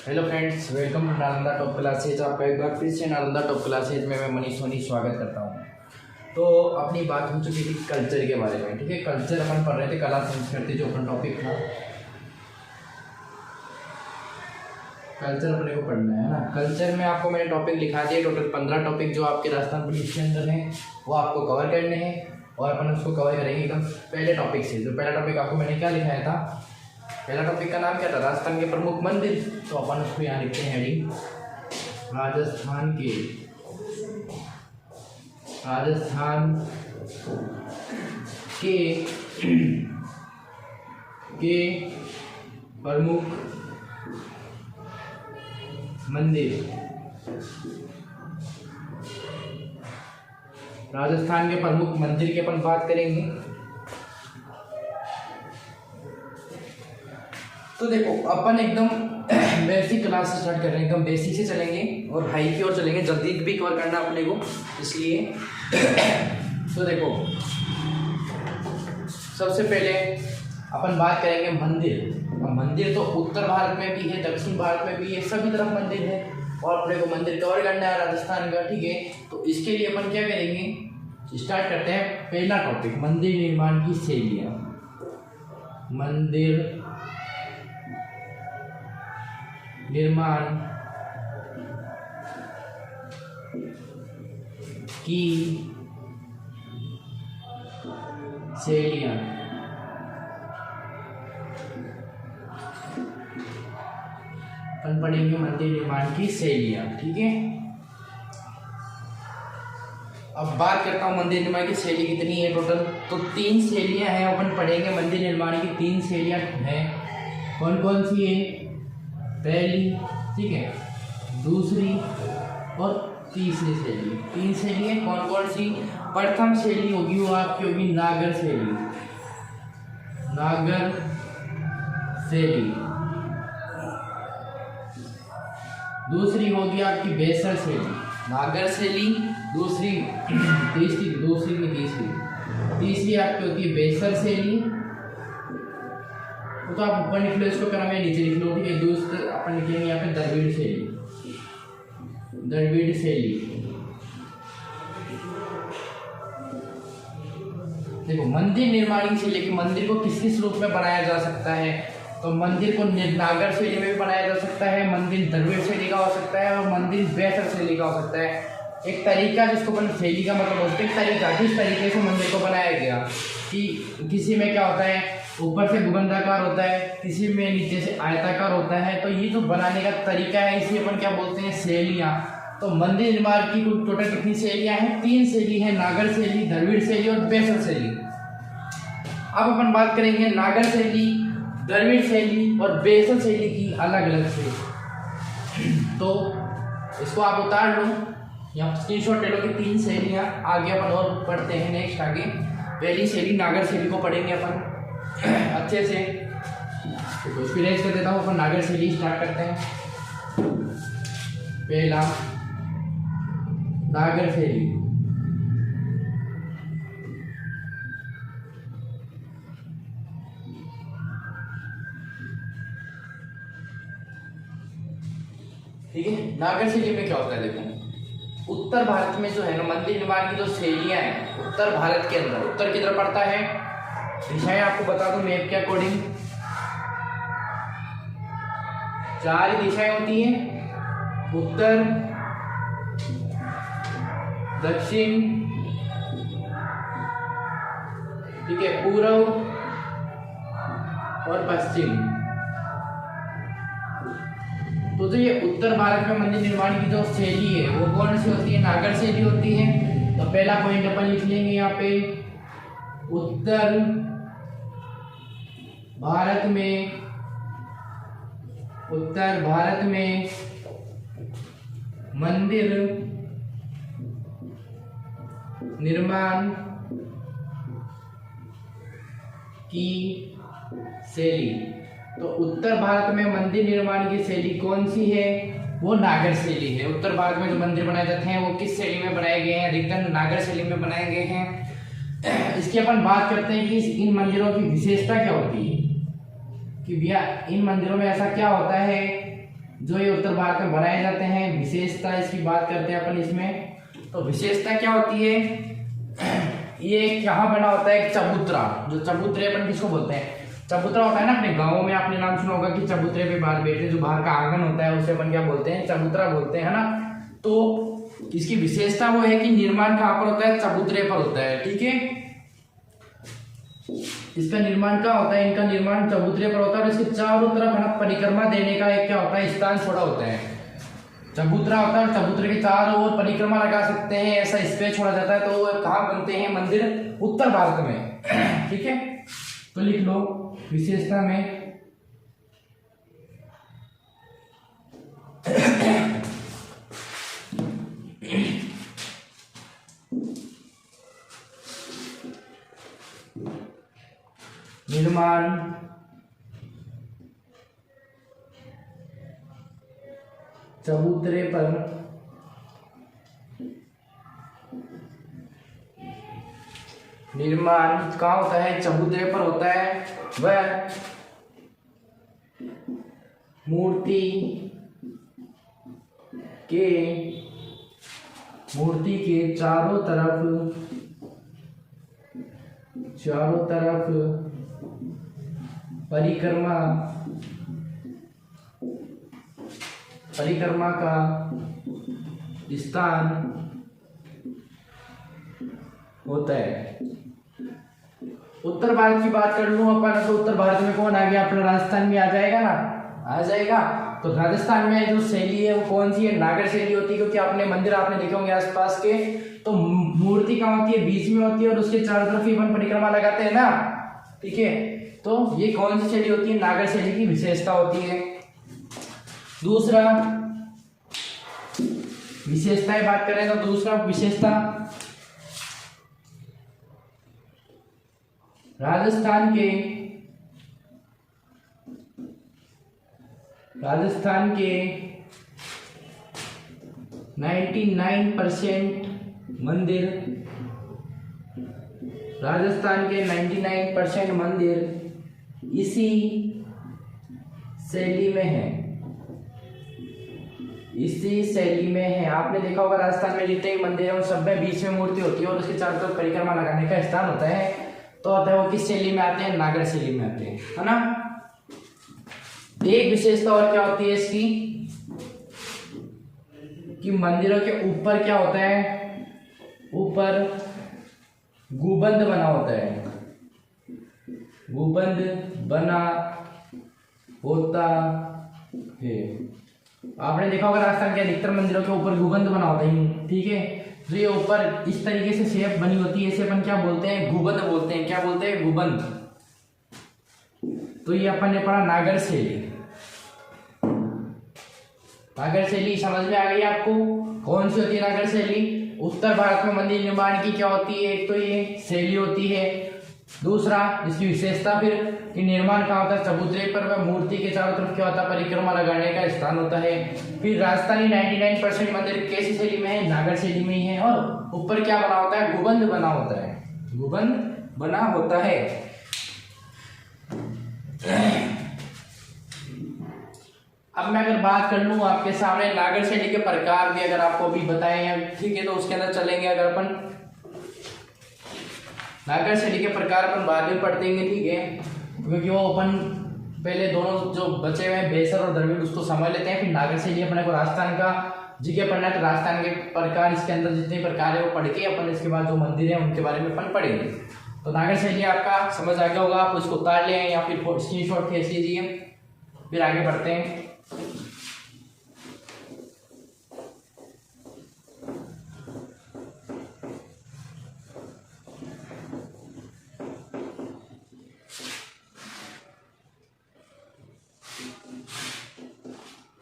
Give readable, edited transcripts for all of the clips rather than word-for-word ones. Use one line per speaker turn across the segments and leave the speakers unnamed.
Hello friends, welcome to Nalanda top classes. आपका एक बार फिर से नालंदा टॉप क्लासेज में मैं मनीष सोनी स्वागत करता हूँ। तो अपनी बात हो चुकी थी कल्चर के बारे में। ठीक है, कल्चर अपन पढ़ रहे थे, कला संस्कृति जो अपन टॉपिक था। कल्चर अपने को पढ़ना है ना। कल्चर में आपको मैंने टॉपिक लिखा दिया, टोटल 15 टॉपिक जो आपके राजस्थान पुलिस के अंदर हैं वो आपको कवर करने हैं और अपन उसको कवर करेंगे एकदम पहले टॉपिक से। जो पहला टॉपिक आपको मैंने क्या लिखाया था, पहला टॉपिक का नाम क्या था, राजस्थान के प्रमुख मंदिर। तो अपन उसको यहाँ लिखते हैं हेडिंग, राजस्थान के प्रमुख मंदिर। राजस्थान के प्रमुख मंदिर की अपन बात करेंगे। तो देखो, अपन एकदम बेसिक क्लास से स्टार्ट कर रहे हैं, एकदम बेसिक से चलेंगे और हाई की ओर चलेंगे, जल्दी भी कवर करना अपने को इसलिए। तो देखो, सबसे पहले अपन बात करेंगे मंदिर। मंदिर तो उत्तर भारत में भी है, दक्षिण भारत में भी है, सभी तरफ मंदिर है और अपने को मंदिर कवर करना है राजस्थान का। ठीक है, तो इसके लिए अपन क्या करेंगे, स्टार्ट करते हैं पहला टॉपिक, मंदिर निर्माण की शैलियाँ। मंदिर निर्माण की शैलियाँ। अपन पढ़ेंगे मंदिर निर्माण की शैलियाँ। ठीक है, अब बात करता हूँ मंदिर निर्माण की शैली कितनी है टोटल। तो 3 शैलियाँ हैं, अपन पढ़ेंगे मंदिर निर्माण की 3 शैलियाँ हैं। कौन कौन सी है, पहली, ठीक है, दूसरी और तीसरी शैली। 3 शैली है। कौन कौन सी, प्रथम शैली होगी वो आपकी होगी नागर शैली। नागर शैली। दूसरी होगी आपकी बेसर शैली। नागर शैली दूसरी, तीसरी आपकी होती है बेसर शैली। तो आप ऊपर लिख लो इसको, कर मैं नीचे लिख लो। ठीक है, दूसरा अपन लिखेंगे यहाँ पे द्रविड़ शैली। द्रविड़ शैली। देखो, मंदिर निर्माण की शैली, मंदिर को किस किस रूप में बनाया जा सकता है। तो मंदिर को नागर शैली में भी बनाया जा सकता है, मंदिर द्रविड़ शैली का हो सकता है और मंदिर बेसर शैली का हो सकता है। एक तरीका जिसको अपन शैली का मतलब होता है, एक तरीका किस तरीके से मंदिर को बनाया गया, कि किसी में क्या होता है, ऊपर से भूखंडाकार होता है, किसी में नीचे से आयताकार होता है। तो ये जो बनाने का तरीका है इसे अपन क्या बोलते हैं, शैलियाँ। तो मंदिर निर्माण की कुल टोटल कितनी शैलियाँ हैं, 3 शैली है, नागर शैली, द्रविड़ शैली और बेसर शैली। अब अपन बात करेंगे नागर शैली, द्रविड़ शैली और बेसर शैली की अलग अलग से। तो इसको आप उतार लो या स्क्रीनशॉट ले लो कि 3 शैलियाँ। आगे अपन और पढ़ते हैं, नेक्स्ट आगे पहली शैली नागर शैली को पढ़ेंगे अपन अच्छे से। तो इसको रेज कर देता हूँ, अपन नागर शैली स्टार्ट करते हैं। पहला नागर शैली। ठीक है, नागर शैली में क्या होता है, देखो उत्तर भारत में जो है ना मंदिर निर्माण की जो शैलियाँ हैं, उत्तर भारत के अंदर, उत्तर की तरफ पड़ता है। दिशाएं आपको बता दूं मैप के अकॉर्डिंग 4 दिशाएं होती हैं, उत्तर, दक्षिण, ठीक है, पूर्व और पश्चिम। तो जो ये उत्तर भारत में मंदिर निर्माण की जो शैली है वो कौन सी होती है, नागर शैली होती है। तो पहला पॉइंट अपन लिख लेंगे यहाँ पे, उत्तर भारत में मंदिर निर्माण की शैली। तो उत्तर भारत में मंदिर निर्माण की शैली कौन सी है, वो नागर शैली है। उत्तर भारत में जो मंदिर बनाए जाते हैं वो किस शैली में बनाए गए हैं, अधिकतर नागर शैली में बनाए गए हैं। इसकी अपन बात करते हैं कि इन मंदिरों की विशेषता क्या होती है, कि भैया इन मंदिरों में ऐसा क्या होता है जो ये उत्तर भारत में बनाए जाते हैं। विशेषता इसकी बात करते हैं अपन इसमें, तो विशेषता क्या होती है, ये यहाँ बना होता है एक चबूतरा। जो चबूतरे अपन किसको बोलते हैं, चबूतरा होता है ना, अपने गाँव में आपने नाम सुना होगा कि चबूतरे पे बाहर बैठे, जो बाहर का आंगन होता है उसे अपन क्या बोलते हैं, चबूतरा बोलते हैं, है ना। तो इसकी विशेषता वो है कि निर्माण कहाँ पर होता है, चबूतरे पर होता है, ठीक है। इसका निर्माण क्या होता है, इनका निर्माण चबूतरे पर होता है और इसके चारों तरफ है ना परिक्रमा देने का एक क्या होता है, स्थान छोड़ा होता है। चबूतरा होता है और चबूतरे के चारों ओर परिक्रमा लगा सकते हैं, ऐसा स्पेस छोड़ा जाता है। तो वो कहाँ बनते हैं मंदिर, उत्तर भारत में, ठीक है। तो लिख लो विशेषता में निर्माण चबूतरे पर निर्माण कहाँ होता है, चबूतरे पर होता है। वह मूर्ति के चारों तरफ परिक्रमा का स्थान होता है। उत्तर भारत की बात कर लूं अपन, तो उत्तर भारत में कौन आ गया, अपना राजस्थान भी आ जाएगा ना, आ जाएगा। तो राजस्थान में जो शैली है वो कौन सी है, नागर शैली होती है, क्योंकि आपने मंदिर आपने देखे होंगे आसपास के, तो मूर्ति कहाँ होती है, बीच में होती है और उसके चारों तरफ ही अपन परिक्रमा लगाते हैं ना, ठीक है। तो ये कौन सी शैली होती है, नागर शैली की विशेषता होती है। दूसरा विशेषताएं बात करें तो दूसरा विशेषता, राजस्थान के 99% मंदिर, राजस्थान के 99% मंदिर इसी शैली में है, इसी शैली में है। आपने देखा होगा राजस्थान में जितने भी मंदिर हैं उन सब में बीच में मूर्ति होती है और उसके चारों तरफ परिक्रमा लगाने का स्थान होता है। तो होता है वो किस शैली में आते हैं, नागर शैली में आते हैं, है ना। एक विशेषता और क्या होती है इसकी, कि मंदिरों के ऊपर क्या होता है, ऊपर गुंबद बना होता है, गुंबद बना होता है। आपने देखा होगा राजस्थान के अधिकतर मंदिरों के ऊपर गुंबद बना होता है, ठीक है। तो ये ऊपर इस तरीके से शेप बनी होती है, इसे अपन क्या बोलते हैं, गुंबद बोलते हैं। क्या बोलते हैं, गुंबद। तो ये अपन ने पढ़ा नागर शैली। नागर शैली समझ में आ गई आपको, कौन सी होती है नागर शैली। उत्तर भारत में मंदिर निर्माण की क्या होती है, एक तो ये शैली होती है, दूसरा इसकी विशेषता फिर कि निर्माण कहाँ होता है, चबूतरे पर, वह मूर्ति के चारों तरफ क्या होता है, परिक्रमा लगाने का स्थान होता है। फिर राजस्थानी 99% मंदिर कैसी शैली में है, नागर शैली में ही है, और ऊपर क्या बना होता है, गुंबद बना होता है, गुंबद बना होता है। अब मैं अगर बात कर लूं आपके सामने नागर शैली के प्रकार भी अगर आपको अभी बताए हैं, ठीक है, तो उसके अंदर चलेंगे। अगर अपन नागर शैली के प्रकार अपन बाद में पढ़ देंगे, ठीक है, क्योंकि वो अपन पहले दोनों जो बचे हुए हैं बेसर और द्रविड़ उसको समझ लेते हैं। फिर नागर शैली अपने को राजस्थान का जीके पढ़ना है, तो राजस्थान के प्रकार इसके अंदर जितने प्रकार है वो पढ़ के अपन इसके बाद जो मंदिर है उनके बारे में अपन पढ़ेंगे। तो नागर शैली आपका समझ आ गया होगा, आप उसको उतार लें या फिर स्क्रीनशॉट खींच लीजिए, फिर आगे बढ़ते हैं।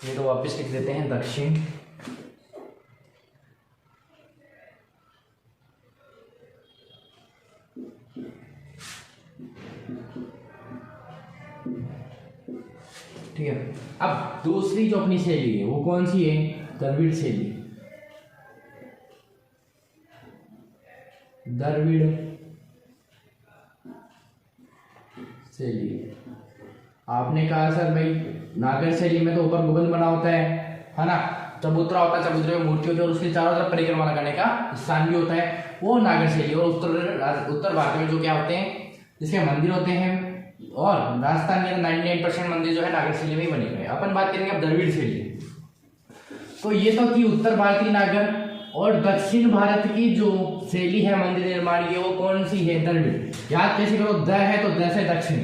ये तो वापस लिख देते हैं दक्षिण। ठीक है, अब दूसरी जो अपनी शैली है वो कौन सी है, द्रविड़ शैली। द्रविड़ शैली आपने कहा सर भाई नागर शैली में तो ऊपर गुंबद बना होता है ना, चबूतरा होता है, चबूतरे में मूर्ति होती है और उसके चारों तरफ परिक्रमा लगाने का स्थान भी होता है, वो नागर शैली। और उत्तर भारत में जो क्या होते हैं, जिसके मंदिर होते हैं, और राजस्थान के 99% मंदिर जो है नागर शैली में ही बने हुए हैं। अपन बात करेंगे अब द्रविड़ शैली। तो ये तो थी उत्तर भारतीय नागर, और दक्षिण भारत की जो शैली है मंदिर निर्माण की वो कौन सी है, द्रविड़। याद कैसे करो, द है तो द से दक्षिण,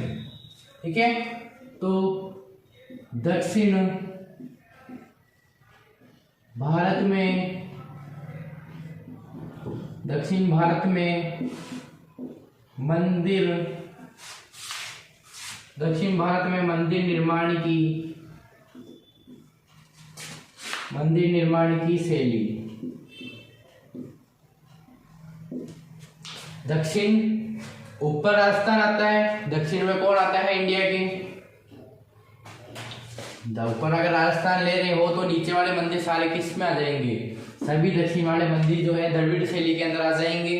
ठीक है। तो दक्षिण भारत में मंदिर, दक्षिण भारत में मंदिर निर्माण की शैली। दक्षिण ऊपर राजस्थान आता है, दक्षिण में कौन आता है इंडिया के, ऊपर अगर राजस्थान ले रहे हो तो नीचे वाले मंदिर सारे किस में आ जाएंगे, सभी दक्षिण वाले मंदिर जो है द्रविड़ शैली के अंदर आ जाएंगे।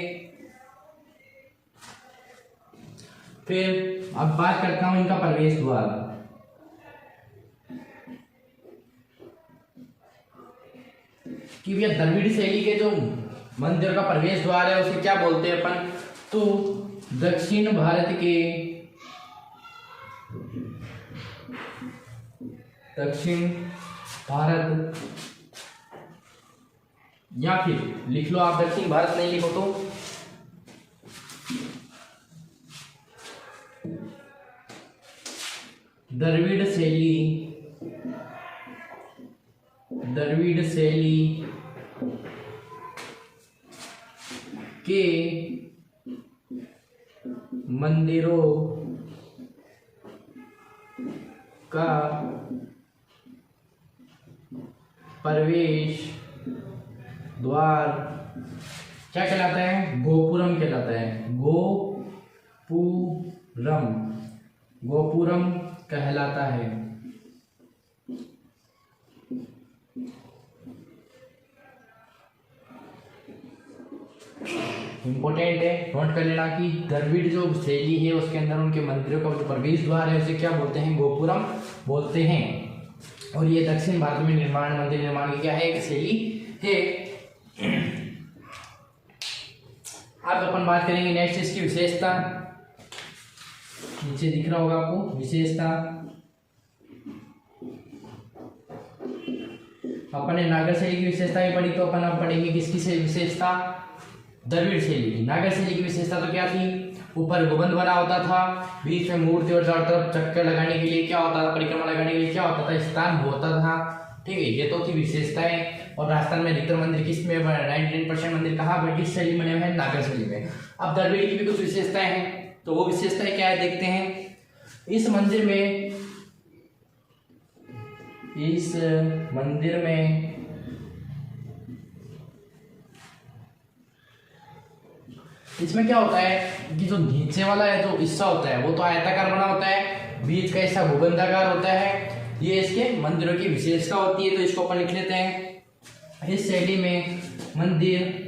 फिर अब बात करता हूं इनका प्रवेश द्वार। कि भैया द्रविड़ शैली के जो मंदिर का प्रवेश द्वार है उसे क्या बोलते हैं अपन, तो दक्षिण भारत, या फिर लिख लो आप दक्षिण भारत, नहीं लिखो तो द्रविड़ शैली के मंदिरों का प्रवेश द्वार क्या कहलाता है, गोपुरम कहलाता है, गोपुरम कहलाता है। इंपॉर्टेंट है, नोट कर लेना कि द्रविड़ जो शैली है उसके अंदर उनके मंदिरों का जो प्रवेश द्वार है उसे क्या बोलते हैं, गोपुरम बोलते हैं। और ये दक्षिण भारत में मंदिर निर्माण की क्या है, एक शैली है। अब अपन बात करेंगे नेक्स्ट इसकी विशेषता। नीचे दिख रहा होगा आपको विशेषता। अपन ने नागर शैली की विशेषता ही पढ़ी, तो अपन अब पढ़ेंगे किसकी से विशेषता, द्रविड़ शैली की। नागर शैली की विशेषता तो क्या थी, ऊपर गुंबद बना होता था, बीच में मूर्ति और चारों तरफ चक्कर लगाने के लिए क्या होता था, परिक्रमा लगाने के लिए क्या होता था, स्थान होता था, ठीक है। ये तो थी विशेषताएं। और राजस्थान में अधिकतर मंदिर किस में, 99% मंदिर कहाँ पर, किस शैली में बने हुए हैं, नागर शैली में। अब द्रविड़ की भी कुछ विशेषताएं हैं, तो वो विशेषताएं क्या है देखते हैं। इस मंदिर में इसमें क्या होता है कि जो नीचे वाला है जो हिस्सा होता है वो तो आयताकार बना होता है, बीच का हिस्सा भूबंधाकार होता है। ये इसके मंदिरों की विशेषता होती है, तो इसको अपन लिख लेते हैं। इस शैली में मंदिर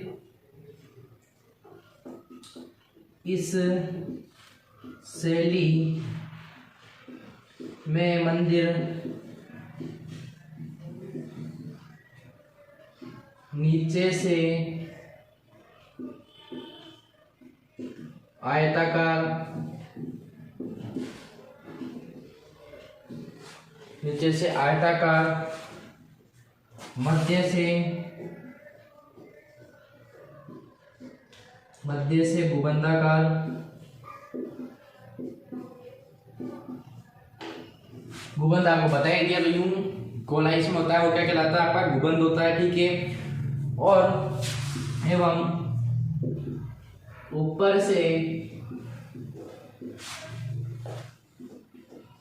नीचे से आयताकार, मध्य से भूबंधाकार, गुबंद आपको बताया दिया, तो यूं गोलाई में होता है, वो क्या कहलाता है, आपका गुबंद होता है, ठीक है। और एवं ऊपर से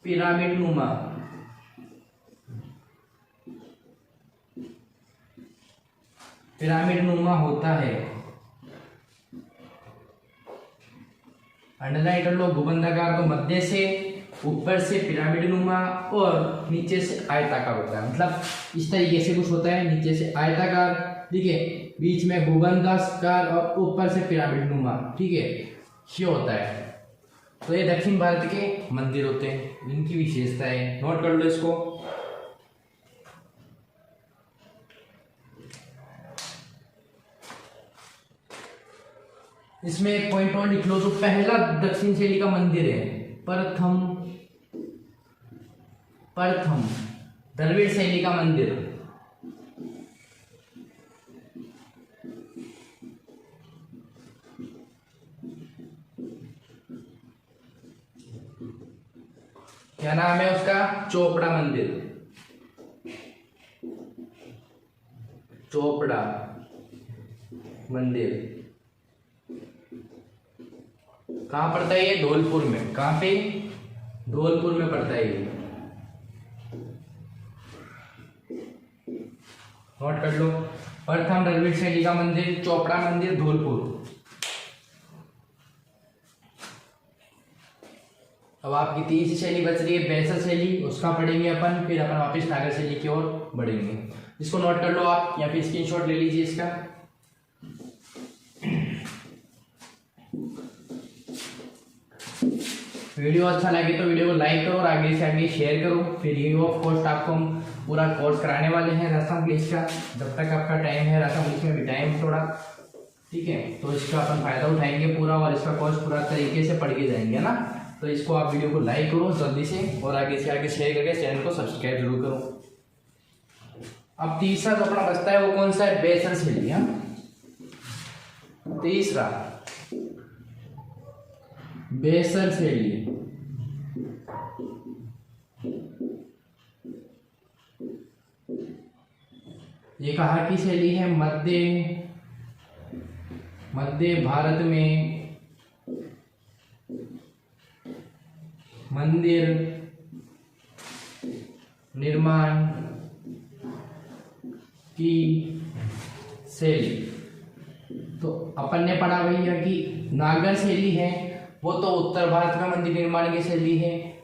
पिरामिड नुमा होता है। अंडरलाइन कर लो, गुबंदाकार तो मध्य से, ऊपर से पिरामिड नुमा और नीचे से आयताकार होता है। मतलब इस तरीके से कुछ होता है, नीचे से आयताकार, ठीक है, बीच में गुबंदाकार और ऊपर से पिरामिड नुमा, ठीक है, ये होता है। तो ये दक्षिण भारत के मंदिर होते हैं, इनकी विशेषता है, नोट कर लो इसको। इसमें एक पॉइंट और लिख लो, जो पहला दक्षिण शैली का मंदिर है प्रथम द्रविड़ शैली का मंदिर, क्या नाम है उसका? चोपड़ा मंदिर। चोपड़ा मंदिर कहाँ पड़ता है? ये धौलपुर में। कहाँ पे? धौलपुर में पड़ता है ये, नोट कर लो। प्रथम द्रविड़ शैली का मंदिर चोपड़ा मंदिर, धौलपुर। अब आपकी तीसरी शैली बच रही है बेसर शैली, उसका पढ़ेंगे अपन, फिर अपन वापस नागर शैली की ओर बढ़ेंगे। इसको नोट कर लो आप, या फिर स्क्रीनशॉट ले लीजिए इसका। वीडियो अच्छा लगे तो वीडियो को लाइक करो और आगे से आगे शेयर करो। फ्री ऑफ कॉस्ट आपको हम पूरा कोर्स कराने वाले हैं राजस्थान पुलिस का, जब तक आपका टाइम है। राजस्थान पुलिस में भी टाइम है थोड़ा, ठीक है, तो इसका अपन फायदा उठाएंगे पूरा, और इसका कोर्स पूरा तरीके से पढ़ के जाएंगे ना। तो इसको आप वीडियो को लाइक करो जल्दी से, और आगे से आगे शेयर करके चैनल को सब्सक्राइब जरूर करो। अब तीसरा जो अपना बचता है वो कौन सा है? बेसर शैली। तीसरा बेसर शैली। ये कहाँ की शैली है? मध्य भारत में मंदिर निर्माण की शैली। तो अपन ने पढ़ा भैया कि नागर शैली है वो तो उत्तर भारत में मंदिर निर्माण की शैली है,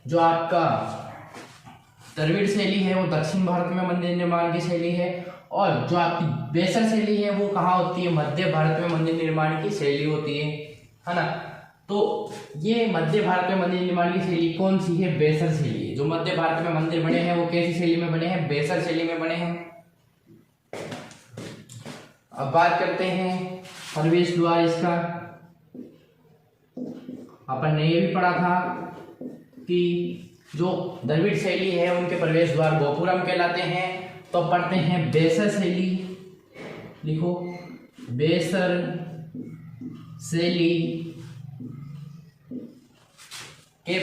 जो आपका द्रविड़ शैली है वो दक्षिण भारत में मंदिर निर्माण की शैली है, और जो आपकी बेसर शैली है वो कहाँ होती है? मध्य भारत में मंदिर निर्माण की शैली होती है ना। तो ये मध्य भारत में मंदिर निर्माण की शैली कौन सी है? बेसर शैली। जो मध्य भारत में मंदिर बने हैं वो कैसी शैली में बने हैं? बेसर शैली में बने हैं। अब बात करते हैं प्रवेश द्वार इसका। अपन ने ये भी पढ़ा था कि जो द्रविड़ शैली है उनके प्रवेश द्वार गोपुरम कहलाते हैं। तो पढ़ते हैं बेसर शैली, लिखो बेसर शैली के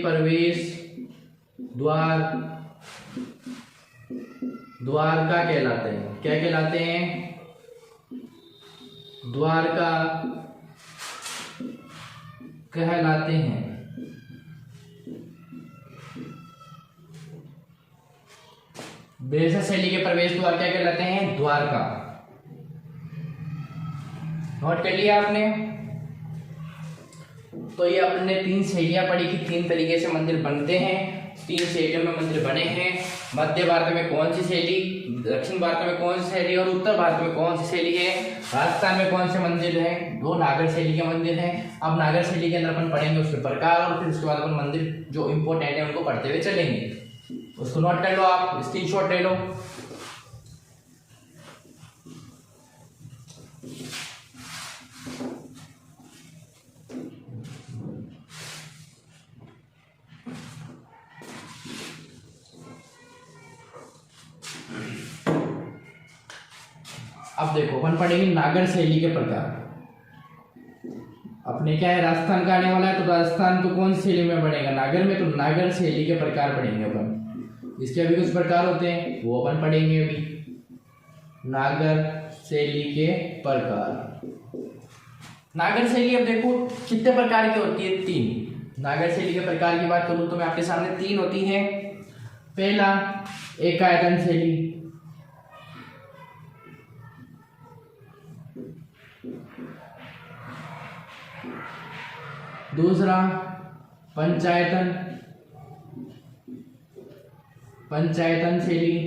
प्रवेश द्वारका कहलाते हैं। क्या कहलाते हैं? द्वारका कहलाते हैं। बेसर शैली के प्रवेश द्वार क्या कहलाते हैं? द्वारका। नोट कर लिया आपने? तो ये अपने तीन शैलियां पढ़ी कि तीन तरीके से मंदिर बनते हैं, तीन शैलियों में मंदिर बने हैं। मध्य भारत में कौन सी शैली, दक्षिण भारत में कौन सी शैली, और उत्तर भारत में कौन सी शैली है, राजस्थान में कौन से मंदिर हैं? दो नागर शैली के मंदिर हैं। अब नागर शैली के अंदर अपन पढ़ेंगे उसके प्रकार, और फिर उसके बाद अपन मंदिर जो इंपॉर्टेंट है उनको पढ़ते हुए चलेंगे। उसको नोट कर लो आप, स्क्रीनशॉट ले लो। अब देखो अपन पढ़ेंगे नागर शैली के प्रकार। अपने क्या है, राजस्थान का आने वाला है, तो राजस्थान तो कौन सी शैली में पढ़ेगा? नागर में। तो नागर शैली के प्रकार पढ़ेंगे अपन। इसके अभी कुछ प्रकार होते हैं वो अपन पढ़ेंगे अभी। नागर शैली के प्रकार। नागर शैली अब देखो कितने प्रकार की होती है? तीन। नागर शैली के प्रकार की बात करूं तो मैं आपके सामने तीन होती है। पहला एकायतन शैली, दूसरा पंचायतन शैली,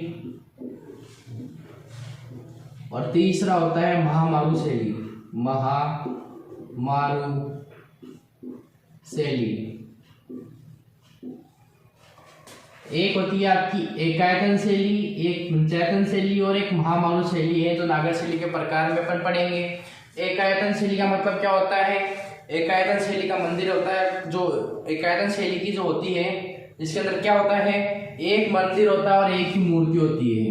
और तीसरा होता है महामारू शैली। महामारू शैली। एक होती है आपकी एकायतन शैली, एक पंचायतन शैली और एक महामारू शैली है, जो नागर शैली के प्रकार में अपन पढ़ेंगे। एकायतन शैली का मतलब क्या होता है? एकायतन शैली का मंदिर होता है, जो एकायतन शैली की जो होती है, इसके अंदर क्या होता है? एक मंदिर होता है और एक ही मूर्ति होती है।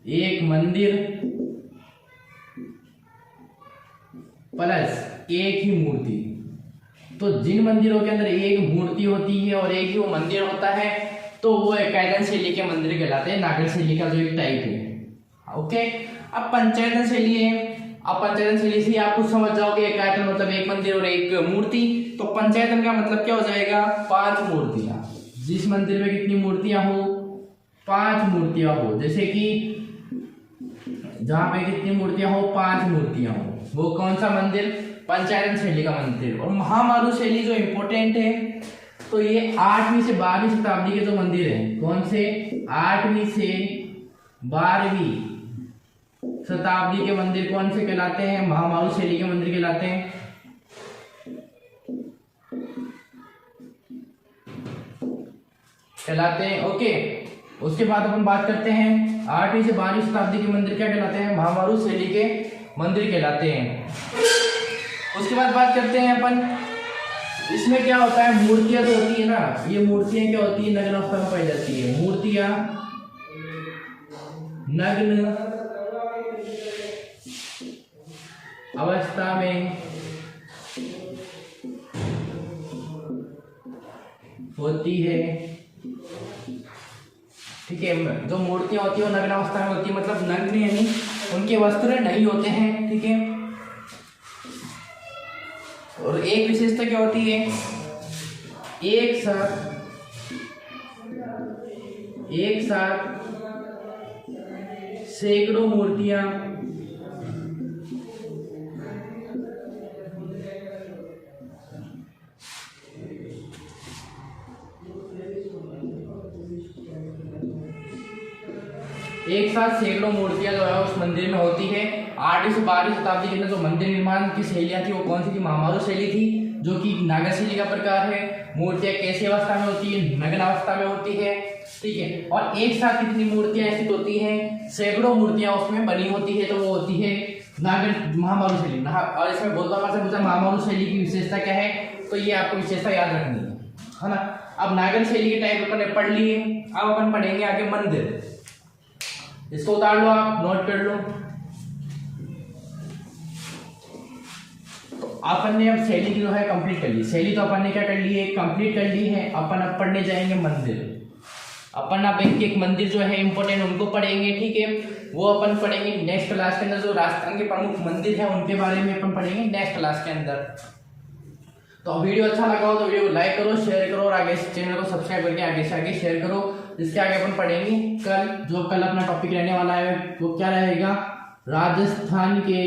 एक मंदिर प्लस एक ही मूर्ति। तो जिन मंदिरों के अंदर एक मूर्ति होती है और एक ही वो मंदिर होता है, तो वो एकायतन शैली के मंदिर कहलाते हैं, नागर शैली का जो एक टाइप है। ओके, अब पंचायतन शैली है। अब पंचायतन शैली से आप कुछ समझ जाओगे, एकायतन मतलब एक मंदिर और एक मूर्ति, तो पंचायतन का मतलब क्या हो जाएगा? 5 मूर्तियां। जिस मंदिर में कितनी मूर्तियां हो? 5 मूर्तियां हो। जैसे कि जहां पे कितनी मूर्तियां हो? 5 मूर्तियां हो, वो कौन सा मंदिर? पंचायतन शैली का मंदिर। और महामारू शैली जो इंपॉर्टेंट है, तो ये 8वीं से 12वीं शताब्दी के जो मंदिर हैं, कौन से? 8वीं से 12वीं शताब्दी के मंदिर कौन से कहलाते हैं? महामारू शैली के मंदिर कहलाते हैं। ओके, उसके बाद अपन बात करते हैं 8वीं से 12वीं शताब्दी के मंदिर क्या कहलाते हैं? महामारू शैली के मंदिर कहलाते हैं। उसके बाद बात करते हैं अपन, इसमें क्या होता है? मूर्तियां जो होती है ना, ये मूर्तियां क्या होती है? नग्न अवस्था में पाई जाती है। मूर्तियां नग्न अवस्था में होती है। ठीक है, जो मूर्तियां होती है वो नग्न अवस्था में होती है, मतलब नग्न यानी उनके वस्त्र नहीं होते हैं। ठीक है, और एक विशेषता क्या होती है? एक साथ सैकड़ों मूर्तियां जो है उस मंदिर में होती है। 8वीं से 12वीं शताब्दी के अंदर जो मंदिर निर्माण की शैलियां थी, वो कौन सी थी? महामारू शैली थी, जो कि नागर शैली का प्रकार है। मूर्तियां कैसी अवस्था में होती है? नग्न अवस्था में होती है। ठीक है, और एक साथ कितनी मूर्तियां स्थित होती हैं? सैकड़ों मूर्तियां उसमें बनी होती है, तो वो होती है महामारू शैली। और इसमें बहुत से पूछा महामारू शैली की विशेषता क्या है, तो ये आपको विशेषता याद रखनी है ना। अब नागर शैली के टाइप अपन ने पढ़ लिए, अब अपन पढ़ेंगे आगे मंदिर। इसको उतार लो, आप नोट कर लो। तो अपन ने अब शैली की जो है कंप्लीट कर ली। शैली तो अपन ने क्या कर ली है? कंप्लीट कर ली है। अपन अब पढ़ने जाएंगे मंदिर। अपन अब एक मंदिर जो है इंपॉर्टेंट उनको पढ़ेंगे। ठीक है, वो अपन पढ़ेंगे नेक्स्ट क्लास के अंदर। जो राजस्थान के प्रमुख मंदिर है उनके बारे में अपन पढ़ेंगे नेक्स्ट क्लास के अंदर। तो वीडियो अच्छा लगा हो तो वीडियो को लाइक करो, शेयर करो और आगे चैनल को सब्सक्राइब करके आगे से आगे शेयर करो। इसके आगे अपन पढ़ेंगे कल अपना टॉपिक रहने वाला है वो क्या रहेगा? राजस्थान के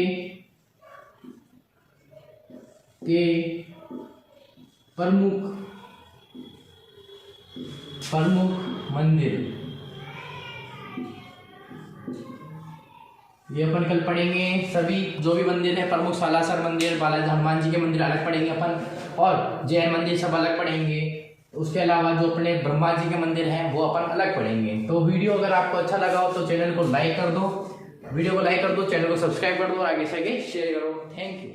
प्रमुख मंदिर। ये अपन कल पढ़ेंगे। सभी जो भी मंदिर है, प्रमुख सालासर मंदिर, बालाजी हनुमान जी के मंदिर अलग पढ़ेंगे अपन, और जैन मंदिर सब अलग पढ़ेंगे। उसके अलावा जो अपने ब्रह्मा जी के मंदिर हैं वो अपन अलग पढ़ेंगे। तो वीडियो अगर आपको अच्छा लगा हो तो चैनल को लाइक कर दो, चैनल को सब्सक्राइब कर दो और आगे से आगे शेयर करो। Thank you.